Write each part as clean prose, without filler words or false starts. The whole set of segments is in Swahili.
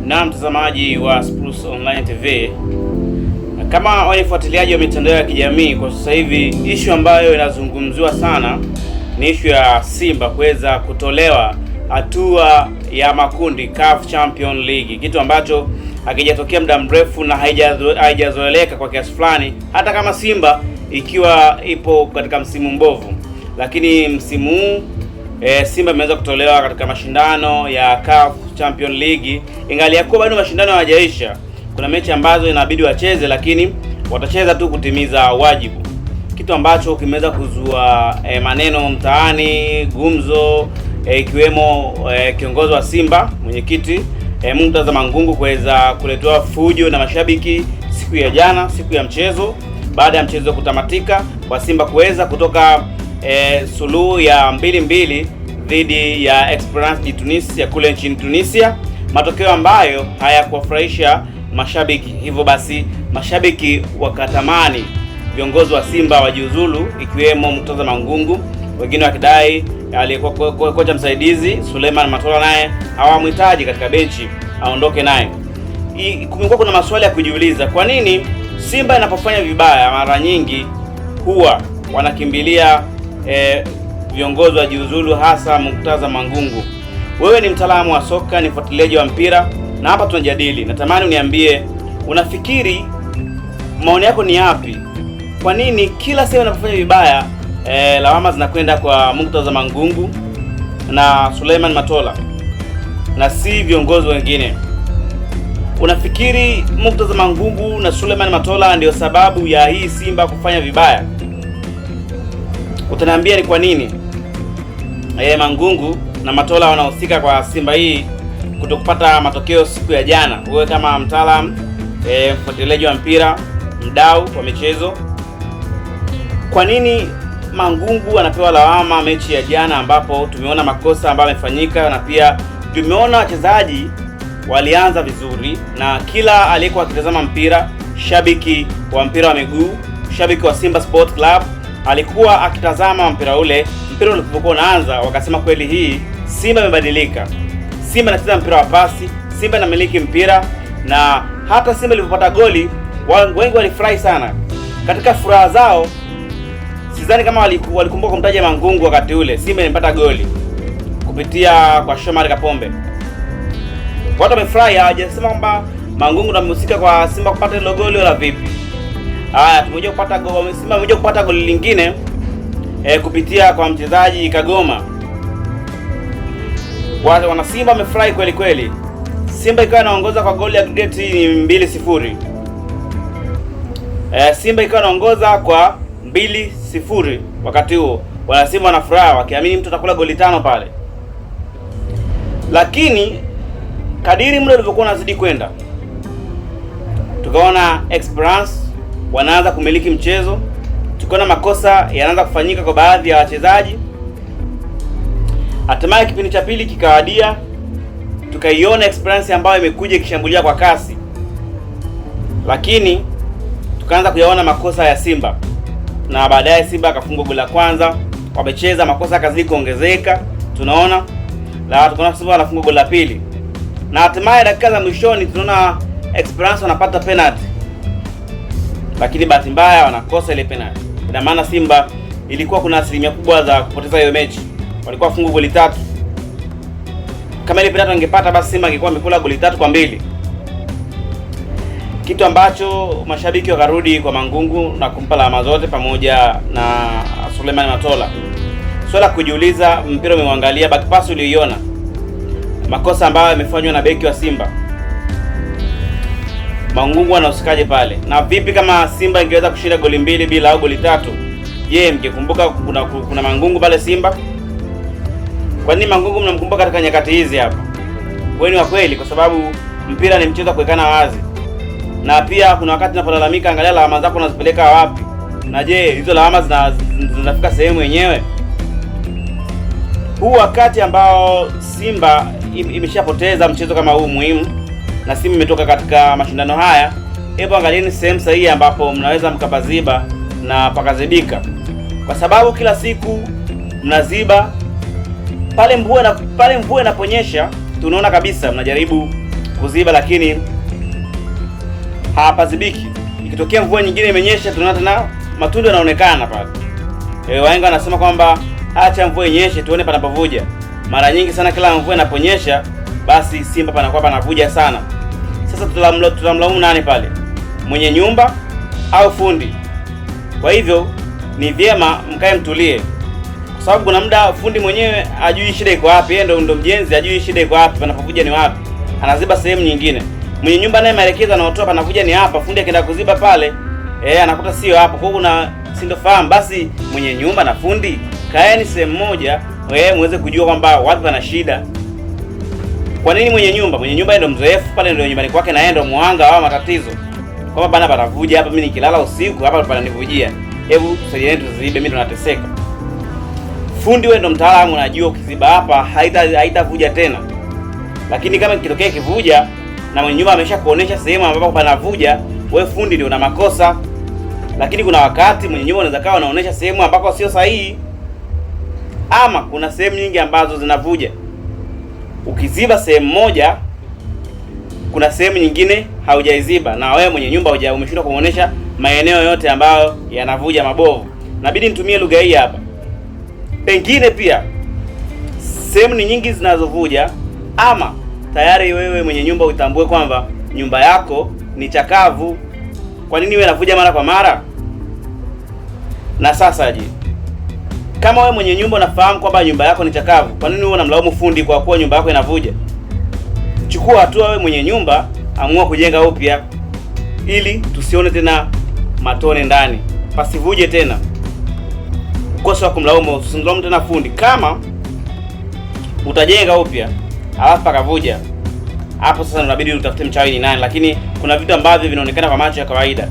Na mtazamaji wa Spurs Online TV, kama wanifuatiliaji wa mitandao ya kijamii, kwa sasa hivi issue ambayo inazungumziwa sana ni issue ya Simba kuweza kutolewa hatua ya makundi CAF Champion League, kitu ambacho hakijatokea muda mrefu na haijazoeleka kwa kiasi fulani, hata kama Simba ikiwa ipo katika msimu mbovu. Lakini msimu huu Simba imeweza kutolewa katika mashindano ya CAF Champion League, ingali yakuwa bado mashindano hayajaisha. Kuna mechi ambazo inabidi wacheze, lakini watacheza tu kutimiza wajibu, kitu ambacho kimeweza kuzua maneno mtaani, gumzo, ikiwemo kiongozi wa Simba, mwenyekiti Murtaza Mangungu, kuweza kuletewa fujo na mashabiki siku ya jana, siku ya mchezo, baada ya mchezo kutamatika kwa Simba kuweza kutoka suluhu ya 2-2 dhidi ya Esperance de Tunis ya kule nchini Tunisia, matokeo ambayo hayakuwafurahisha mashabiki. Hivyo basi mashabiki wakatamani viongozi wa Simba wajiuzulu, ikiwemo Murtaza Mangungu, wengine wakidai aliyekuwa kocha msaidizi Suleiman Matola naye hawamhitaji katika benchi, aondoke naye. Kumekuwa kuna maswali ya kujiuliza, kwa nini Simba inapofanya vibaya mara nyingi huwa wanakimbilia viongozi wa jiuzulu, hasa Murtaza Mangungu? Wewe ni mtaalamu wa soka, ni mfuatiliaji wa mpira, na hapa tunajadili. Natamani uniambie, unafikiri maoni yako ni yapi? Kwa nini kila Simba inapofanya vibaya lawama zinakwenda kwa Murtaza Mangungu na Suleiman Matola na si viongozi wengine? Unafikiri Murtaza Mangungu na Suleiman Matola ndio sababu ya hii Simba kufanya vibaya? Utaniambia ni kwa nini Mangungu na Matola wanahusika kwa Simba hii kutokupata matokeo siku ya jana. Wewe kama mtaalamu, mfuatiliaji wa mpira, mdau wa michezo, kwa nini Mangungu anapewa lawama mechi ya jana, ambapo tumeona makosa ambayo yamefanyika, na pia tumeona wachezaji walianza vizuri, na kila aliyekuwa akitazama mpira, shabiki wa mpira wa miguu, shabiki wa Simba Sport Club, alikuwa akitazama mpira ulipokuwa unaanza, wakasema kweli hii Simba imebadilika. Simba inacheza mpira wa pasi, Simba inamiliki mpira, na hata Simba ilipopata goli wengi walifurahi sana. Katika furaha zao, sidhani kama walikumbuka kumtaja Mangungu wakati ule Simba imepata goli kupitia kwa Shomari Kapombe. Watu wamefurahi, hawajasema kwamba Mangungu ndo amehusika kwa Simba kupata hilo goli wala vipi. Tumekuja kupata goli, Simba imekuja kupata goli lingine kupitia kwa mchezaji Kagoma. Wana Simba wamefurahi kweli kweli. Simba ikawa inaongoza kwa goli ya aggregate ni 2-0. Simba ikawa inaongoza kwa 2-0 wakati huo. Wana Simba wanafurahi wakiamini mtu atakula goli 5 pale. Lakini kadiri muda ulivyokuwa unazidi kwenda, tukaona Esperance wanaanza kumiliki mchezo, tukaona makosa yanaanza kufanyika kwa baadhi ya wachezaji. Hatimaye kipindi cha pili kikawadia, tukaiona Esperance ambayo imekuja ikishambulia kwa kasi, lakini tukaanza kuyaona makosa ya Simba, na baadaye Simba akafungwa goli la kwanza. Wamecheza, makosa yakazidi kuongezeka, tunaona Simba anafungwa goli la pili, na hatimaye dakika za mwishoni tunaona Esperance wanapata penalty, lakini bahati mbaya wanakosa ile penalty. Ina maana Simba ilikuwa kuna asilimia kubwa za kupoteza hiyo mechi, walikuwa wafunga goli 3. Kama ile penalty angepata, basi Simba angekuwa amekula goli 3-2, kitu ambacho mashabiki wakarudi kwa Mangungu na kumpa lawama zote pamoja na Suleiman Matola. Swala kujiuliza, mpira umeuangalia, back pass uliiona, makosa ambayo yamefanywa na beki wa Simba, Mangungu anahusikaje pale? Na vipi kama Simba ingeweza kushinda goli 2 bila au goli 3? Je, mkikumbuka kuna Mangungu pale Simba? Kwa nini Mangungu mnamkumbuka katika nyakati hizi hapa? Wewe ni wa kweli, kwa sababu mpira ni mchezo kuwekana wazi. Na pia kuna wakati unapolalamika, angalia lawama zako unazipeleka wapi. Na je, hizo lawama zinafika sehemu yenyewe? Huu wakati ambao Simba imeshapoteza mchezo kama huu muhimu, na Simba imetoka katika mashindano haya, hebu angalieni sehemu sahihi ambapo mnaweza mkapaziba na pakazibika, kwa sababu kila siku mnaziba pale mvua inaponyesha. tunaona kabisa mnajaribu kuziba, lakini hapazibiki. Ikitokea mvua nyingine imenyesha, tunaona tena matundu yanaonekana pale. Wahenga wanasema kwamba acha mvua inyeshe tuone panapovuja. Mara nyingi sana kila mvua inaponyesha, basi simba panakuwa panavuja sana. Sasa tutamlaumu nani pale? Mwenye nyumba au fundi? Kwa hivyo ni vyema mkae mtulie, kwa sababu kuna muda fundi mwenyewe ajui shida iko wapi. Yeye ndo mjenzi, ajui shida iko wapi, panapovuja ni wapi, anaziba sehemu nyingine. Mwenye nyumba naye maelekezo anaotoa panavuja ni hapa, fundi akienda kuziba pale anakuta sio hapo. Kwa hiyo kuna sindofahamu. Basi mwenye nyumba na fundi, kaeni sehemu moja muweze kujua kwamba wapi pana shida. Kwa nini mwenye nyumba ndio mzoefu pale, ndio nyumbani kwake, na yeye ndio muhanga wa matatizo, kwamba bana panavuja hapa, mimi nikilala usiku hapa pananivujia, hebu tusaidiane tuzibe, mimi ndo nateseka. Fundi wewe ndo mtaalamu, unajua ukiziba hapa haitavuja tena. Lakini kama kitokea kivuja na mwenye nyumba ameshakuonesha sehemu ambapo panavuja, wewe fundi ndio una makosa. Lakini kuna wakati mwenye nyumba anaweza kawa anaonesha sehemu ambako sio sahihi, ama kuna sehemu nyingi ambazo zinavuja. Ukiziba sehemu moja, kuna sehemu nyingine haujaiziba, na wewe mwenye nyumba umeshindwa kuonesha maeneo yote ambayo yanavuja mabovu. Inabidi nitumie lugha hii hapa. Pengine pia sehemu ni nyingi zinazovuja, ama tayari wewe mwenye nyumba utambue kwamba nyumba yako ni chakavu. Kwa nini wewe inavuja mara kwa mara? Na sasa je, kama wewe mwenye nyumba unafahamu kwamba nyumba yako ni chakavu, kwa nini wewe unamlaumu fundi kwa kuwa nyumba yako inavuja? Chukua hatua wewe mwenye nyumba, amua kujenga upya ili tusione tena matone ndani, pasivuje tena. Ukosa wa kumlaumu, usimlaumu tena fundi. Kama utajenga upya alafu pakavuja, hapo sasa unabidi utafute mchawi ni nani. Lakini kuna vitu ambavyo vinaonekana kwa macho ya kawaida.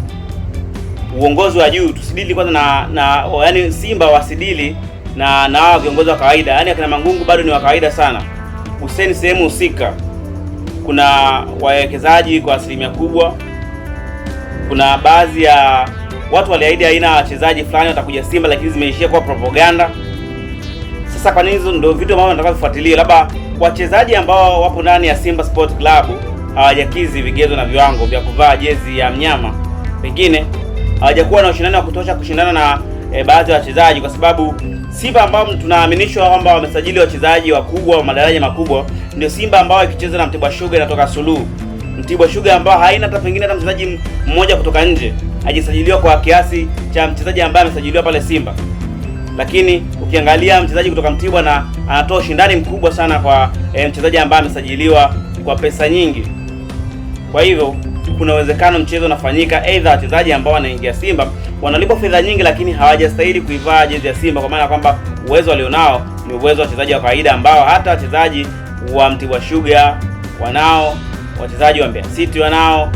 Uongozi wa juu tusidili kwanza yaani Simba wasidili na viongozi wa kawaida. Yaani akina Mangungu bado ni wa kawaida sana. Useni sehemu husika kuna wawekezaji kwa asilimia kubwa. Kuna baadhi ya watu waliahidi aina wachezaji fulani watakuja Simba, lakini zimeishia kwa propaganda. Sasa kwa nini? Hizo ndio vitu ambavyo nataka kufuatilia. Labda wachezaji ambao wapo ndani ya Simba Sport Club hawajakizi vigezo na viwango vya kuvaa jezi ya mnyama, pengine hawajakuwa na ushindani wa kutosha kushindana na baadhi ya wachezaji, kwa sababu Simba ambao tunaaminishwa kwamba wamesajili wachezaji wakubwa wa madaraja makubwa ndio Simba ambao ikicheza na Mtibwa Sugar inatoka suluhu. Mtibwa Sugar ambao haina hata pengine hata mchezaji mmoja kutoka nje, hajisajiliwa kwa kiasi cha mchezaji ambaye amesajiliwa pale Simba. Lakini ukiangalia mchezaji kutoka Mtibwa na anatoa ushindani mkubwa sana kwa mchezaji ambaye amesajiliwa kwa pesa nyingi. Kwa hivyo kuna uwezekano mchezo unafanyika aidha wachezaji ambao wanaingia Simba wanalipwa fedha nyingi, lakini hawajastahili kuivaa jezi ya Simba, kwa maana kwamba uwezo walionao ni uwezo wa wachezaji wa kawaida ambao hata wachezaji wa Mtibwa Sugar wanao, wachezaji wa Mbeya City wanao.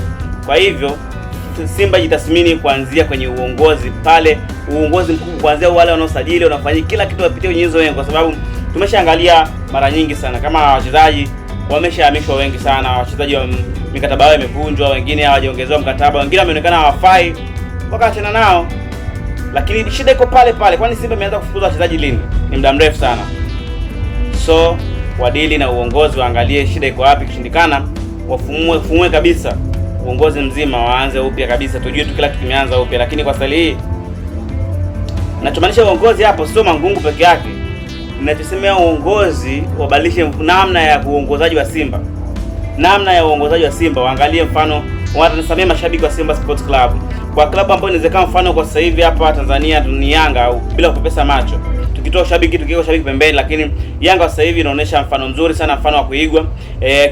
Kwa hivyo Simba jitathmini kuanzia kwenye uongozi pale, uongozi mkubwa, kuanzia wale wanaosajili, wanafanya kila kitu wapitie kwenye hizo wengi, kwa sababu tumeshaangalia mara nyingi sana kama wachezaji wameshahamishwa wengi sana, wachezaji wa mikataba yao imevunjwa, wengine hawajaongezewa mkataba, wengine wameonekana hawafai wakaachana nao. Lakini shida iko pale pale. Kwani Simba imeanza kufukuza wachezaji lini? Ni muda mrefu sana. So wadili na uongozi waangalie shida iko wapi, kishindikana wafumue kabisa uongozi mzima, waanze upya kabisa, tujue tu kila kitu kimeanza upya. Lakini kwa sali hii ninachomaanisha uongozi hapo sio Mangungu peke yake. Ninachosemea uongozi wabadilishe namna ya uongozaji wa Simba. Namna ya uongozaji wa Simba waangalie, mfano wanasamia mashabiki wa Simba Sports Club. Kwa klabu ambayo inawezekana mfano kwa sasa hivi hapa Tanzania ni Yanga, au bila kupepesa macho. Tukitoa shabiki pembeni, lakini Yanga sasa hivi inaonyesha mfano mzuri sana, mfano wa kuigwa.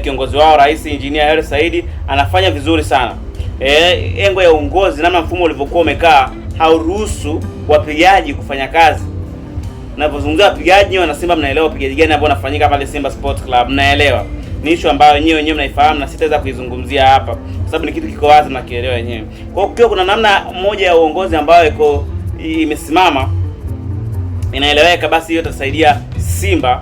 Kiongozi wao Rais Engineer Hersi Said anafanya vizuri sana. Engo ya uongozi, namna mfumo ulivyokuwa umekaa hauruhusu wapigaji kufanya kazi. Ninapozungumzia wapigaji, wana Simba mnaelewa upigaji gani ambao unafanyika pale Simba Sports Club, mnaelewa. Ni issue ambayo wenyewe mnaifahamu na sitaweza kuizungumzia hapa kwa sababu ni kitu kiko wazi na kielewa wenyewe. Kwa hiyo kuna namna moja ya uongozi ambayo imesimama inaeleweka, basi hiyo itasaidia Simba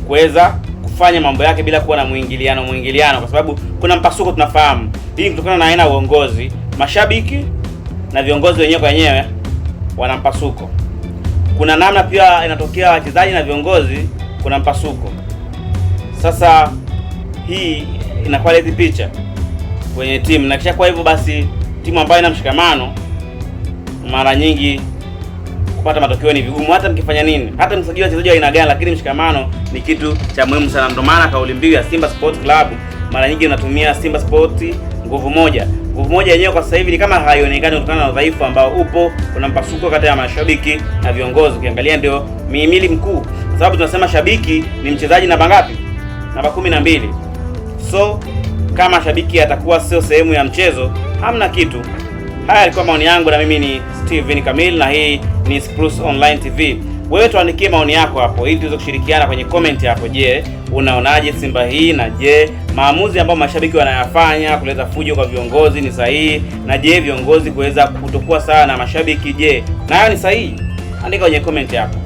kuweza kufanya mambo yake bila kuwa na muingiliano, kwa sababu kuna mpasuko tunafahamu. Hii kutokana na aina uongozi, mashabiki na viongozi wenyewe kwa wenyewe wana mpasuko. Kuna namna pia inatokea wachezaji na viongozi kuna mpasuko. Sasa hii ina quality picha kwenye timu, na kisha kwa hivyo basi timu ambayo ina mshikamano mara nyingi kupata matokeo ni vigumu, hata mkifanya nini, hata msajili wachezaji wa aina gani, lakini mshikamano ni kitu cha muhimu sana. Ndio maana kauli mbiu ya Simba Sports Club mara nyingi unatumia Simba Sports nguvu moja. Nguvu moja yenyewe kwa sasa hivi ni kama haionekani kutokana na udhaifu ambao upo, kuna mpasuko kati ya mashabiki na viongozi. Ukiangalia ndio mhimili mkuu, kwa sababu tunasema shabiki ni mchezaji namba ngapi? Namba 12. So kama shabiki atakuwa sio sehemu ya mchezo, hamna kitu. Haya yalikuwa maoni yangu, na mimi ni Steven Kamil na hii ni Spruce Online TV. Wewe tuandikie maoni yako hapo ili tuweze kushirikiana kwenye comment hapo. Je, unaonaje Simba hii? Na je, maamuzi ambayo mashabiki wanayafanya kuleta fujo kwa viongozi ni sahihi? Na je, viongozi kuweza kutokuwa sawa na mashabiki, je, nayo ni sahihi? Andika kwenye comment hapo.